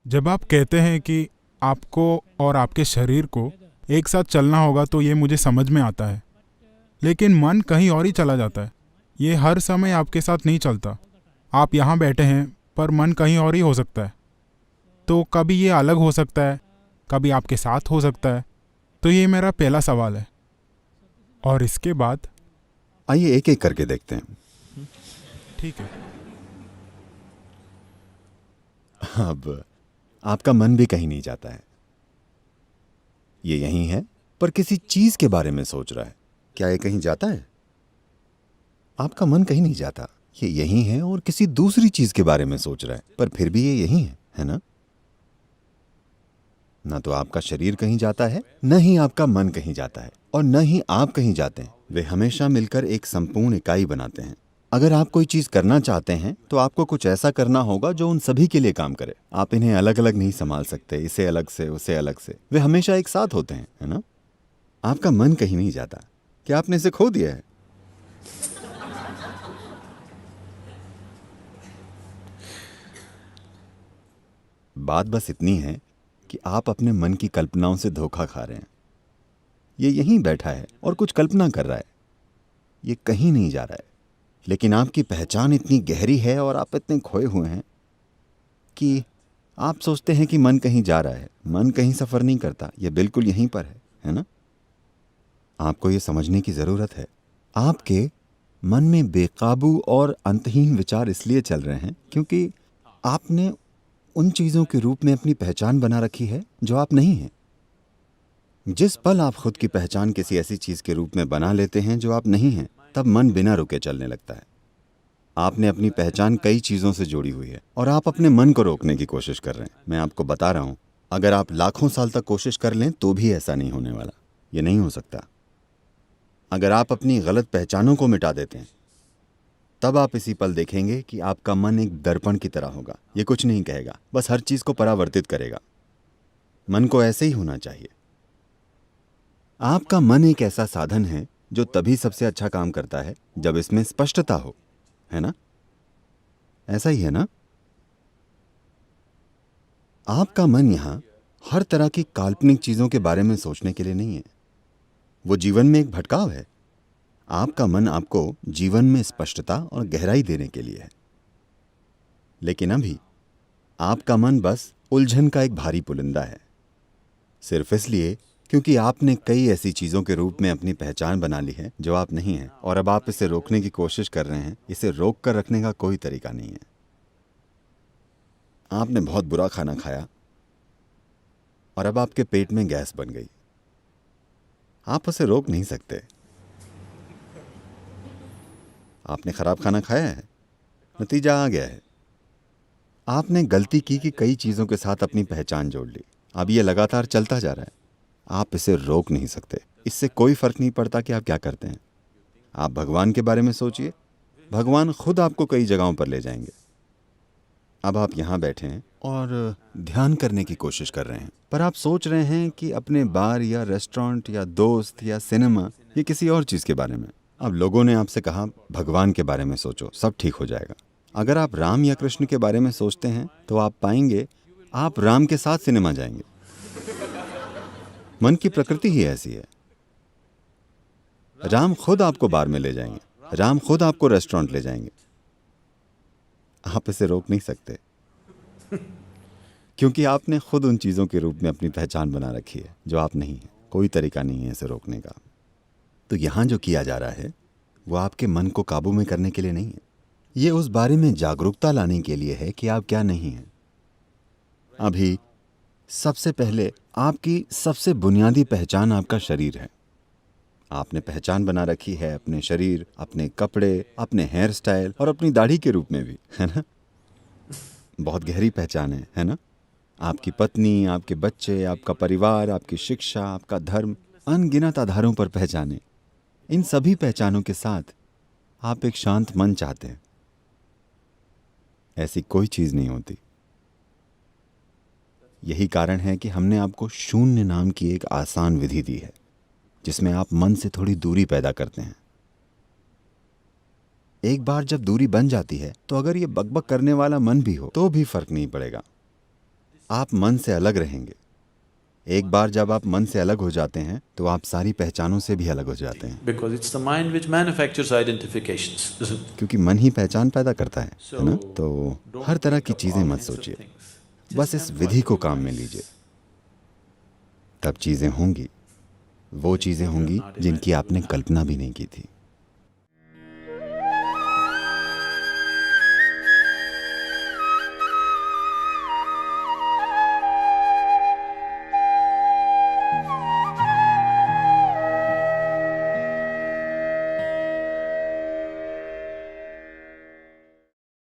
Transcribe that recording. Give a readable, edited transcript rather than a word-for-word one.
जब आप कहते हैं कि आपको और आपके शरीर को एक साथ चलना होगा तो ये मुझे समझ में आता है। लेकिन मन कहीं और ही चला जाता है। ये हर समय आपके साथ नहीं चलता। आप यहाँ बैठे हैं पर मन कहीं और ही हो सकता है। तो कभी ये अलग हो सकता है, कभी आपके साथ हो सकता है। तो ये मेरा पहला सवाल है। और इसके बाद आइए एक एक करके देखते हैं। ठीक है। अब आपका मन भी कहीं नहीं जाता है। ये यहीं है, पर किसी चीज के बारे में सोच रहा है। क्या ये कहीं जाता है? आपका मन कहीं नहीं जाता। ये यहीं है और किसी दूसरी चीज के बारे में सोच रहा है, पर फिर भी ये यहीं है ना? ना तो आपका शरीर कहीं जाता है, न ही आपका मन कहीं जाता है, और न ही आप कहीं जाते हैं। वे हमेशा मिलकर एक संपूर्ण इकाई बनाते हैं। अगर आप कोई चीज करना चाहते हैं तो आपको कुछ ऐसा करना होगा जो उन सभी के लिए काम करे। आप इन्हें अलग अलग नहीं संभाल सकते, इसे अलग से उसे अलग से। वे हमेशा एक साथ होते हैं, है ना? आपका मन कहीं नहीं जाता। क्या आपने इसे खो दिया है? बात बस इतनी है कि आप अपने मन की कल्पनाओं से धोखा खा रहे हैं। ये यहीं बैठा है और कुछ कल्पना कर रहा है। ये कहीं नहीं जा रहा है। लेकिन आपकी पहचान इतनी गहरी है और आप इतने खोए हुए हैं कि आप सोचते हैं कि मन कहीं जा रहा है। मन कहीं सफर नहीं करता, यह बिल्कुल यहीं पर है ना? आपको यह समझने की जरूरत है। आपके मन में बेकाबू और अंतहीन विचार इसलिए चल रहे हैं क्योंकि आपने उन चीजों के रूप में अपनी पहचान बना रखी है जो आप नहीं हैं। जिस पल आप खुद की पहचान किसी ऐसी चीज के रूप में बना लेते हैं जो आप नहीं हैं, तब मन बिना रुके चलने लगता है। आपने अपनी पहचान कई चीजों से जोड़ी हुई है और आप अपने मन को रोकने की कोशिश कर रहे हैं। मैं आपको बता रहा हूं, अगर आप लाखों साल तक कोशिश कर लें तो भी ऐसा नहीं होने वाला। ये नहीं हो सकता। अगर आप अपनी गलत पहचानों को मिटा देते हैं, तब आप इसी पल देखेंगे कि आपका मन एक दर्पण की तरह होगा। ये कुछ नहीं कहेगा, बस हर चीज को परावर्तित करेगा। मन को ऐसे ही होना चाहिए। आपका मन एक ऐसा साधन है जो तभी सबसे अच्छा काम करता है जब इसमें स्पष्टता हो, है ना? ऐसा ही है ना? आपका मन यहां हर तरह की काल्पनिक चीजों के बारे में सोचने के लिए नहीं है। वो जीवन में एक भटकाव है। आपका मन आपको जीवन में स्पष्टता और गहराई देने के लिए है। लेकिन अभी आपका मन बस उलझन का एक भारी पुलिंदा है, सिर्फ इसलिए क्योंकि आपने कई ऐसी चीजों के रूप में अपनी पहचान बना ली है जो आप नहीं हैं, और अब आप इसे रोकने की कोशिश कर रहे हैं। इसे रोक कर रखने का कोई तरीका नहीं है। आपने बहुत बुरा खाना खाया और अब आपके पेट में गैस बन गई। आप उसे रोक नहीं सकते। आपने खराब खाना खाया है, नतीजा आ गया है। आपने गलती की कि कई चीजों के साथ अपनी पहचान जोड़ ली। अब यह लगातार चलता जा रहा है। आप इसे रोक नहीं सकते। इससे कोई फर्क नहीं पड़ता कि आप क्या करते हैं। आप भगवान के बारे में सोचिए। भगवान खुद आपको कई जगहों पर ले जाएंगे। अब आप यहां बैठे हैं और ध्यान करने की कोशिश कर रहे हैं, पर आप सोच रहे हैं कि अपने बार या रेस्टोरेंट या दोस्त या सिनेमा या किसी और चीज के बारे में। अब लोगों ने आपसे कहा भगवान के बारे में सोचो, सब ठीक हो जाएगा। अगर आप राम या कृष्ण के बारे में सोचते हैं तो आप पाएंगे आप राम के साथ सिनेमा जाएंगे। मन की प्रकृति ही ऐसी है। राम खुद आपको बार में ले जाएंगे, राम खुद आपको रेस्टोरेंट ले जाएंगे। आप इसे रोक नहीं सकते क्योंकि आपने खुद उन चीजों के रूप में अपनी पहचान बना रखी है जो आप नहीं हैं। कोई तरीका नहीं है इसे रोकने का। तो यहां जो किया जा रहा है वो आपके मन को काबू में करने के लिए नहीं है। ये उस बारे में जागरूकता लाने के लिए है कि आप क्या नहीं हैं। अभी सबसे पहले आपकी सबसे बुनियादी पहचान आपका शरीर है। आपने पहचान बना रखी है अपने शरीर, अपने कपड़े, अपने हेयर स्टाइल और अपनी दाढ़ी के रूप में भी, है ना? बहुत गहरी पहचान है ना? आपकी पत्नी, आपके बच्चे, आपका परिवार, आपकी शिक्षा, आपका धर्म, अनगिनत आधारों पर पहचाने। इन सभी पहचानों के साथ आप एक शांत मन चाहते हैं। ऐसी कोई चीज नहीं होती। यही कारण है कि हमने आपको शून्य नाम की एक आसान विधि दी है जिसमें आप मन से थोड़ी दूरी पैदा करते हैं। एक बार जब दूरी बन जाती है तो अगर ये बकबक करने वाला मन भी हो तो भी फर्क नहीं पड़ेगा। आप मन से अलग रहेंगे। एक बार जब आप मन से अलग हो जाते हैं तो आप सारी पहचानों से भी अलग हो जाते हैं, Because it's the mind which manufactures identifications, isn't it? क्योंकि मन ही पहचान पैदा करता है ना? So, तो don't हर तरह think की of चीज़ें all मत kinds of सोचिए, things. बस Just इस have विधि को mindful काम में choice. लीजिए। तब चीज़ें होंगी, वो चीज़ें होंगी जिनकी आपने कल्पना भी नहीं की थी।